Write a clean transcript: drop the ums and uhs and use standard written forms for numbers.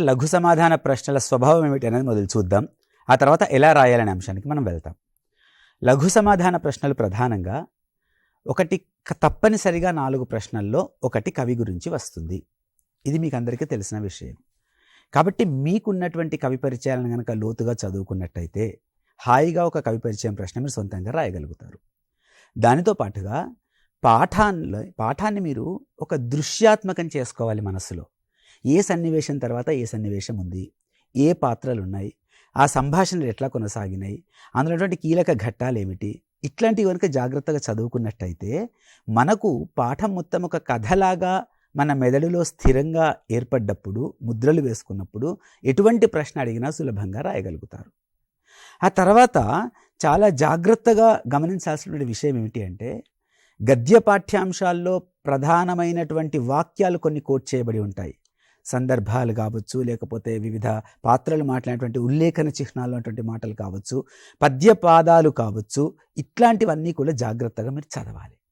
లఘు సమాధాన ప్రశ్నల స్వభావం ఏమిటి అనేది మొదలు చూద్దాం. ఆ తర్వాత ఎలా రాయాలనే అంశానికి మనం వెళ్తాం. లఘు సమాధాన ప్రశ్నలు ప్రధానంగా ఒకటి తప్పనిసరిగా 4 ప్రశ్నల్లో ఒకటి కవి గురించి వస్తుంది. ఇది మీకు అందరికీ తెలిసిన విషయం. కాబట్టి మీకున్నటువంటి కవి పరిచయాలను కనుక లోతుగా చదువుకున్నట్టయితే హాయిగా ఒక కవి పరిచయం ప్రశ్న మీరు సొంతంగా రాయగలుగుతారు. దానితో పాటుగా పాఠాన్ని మీరు ఒక దృశ్యాత్మకం చేసుకోవాలి మనస్సులో. ఏ సన్నివేశం తర్వాత ఏ సన్నివేశం ఉంది, ఏ పాత్రలు ఉన్నాయి, ఆ సంభాషణలు ఎట్లా కొనసాగినాయి, అందులో ఉన్నటువంటి కీలక ఘట్టాలు ఏమిటి, ఇట్లాంటివి కనుక జాగ్రత్తగా చదువుకున్నట్టయితే మనకు పాఠం మొత్తం ఒక కథలాగా మన మెదడులో స్థిరంగా ఏర్పడ్డప్పుడు, ముద్రలు వేసుకున్నప్పుడు ఎటువంటి ప్రశ్న అడిగినా సులభంగా రాయగలుగుతారు. ఆ తర్వాత చాలా జాగ్రత్తగా గమనించాల్సినటువంటి విషయం ఏమిటి అంటే, గద్య పాఠ్యాంశాల్లో ప్రధానమైనటువంటి వాక్యాలు కొన్ని కోట్ చేయబడి ఉంటాయి. సందర్భాలు కావచ్చు, లేకపోతే వివిధ పాత్రలు మాట్లాడినటువంటి ఉల్లేఖన చిహ్నాలు అటువంటి మాటలు కావచ్చు, పద్యపాదాలు కావచ్చు, ఇట్లాంటివన్నీ కూడా జాగ్రత్తగా మీరు చదవాలి.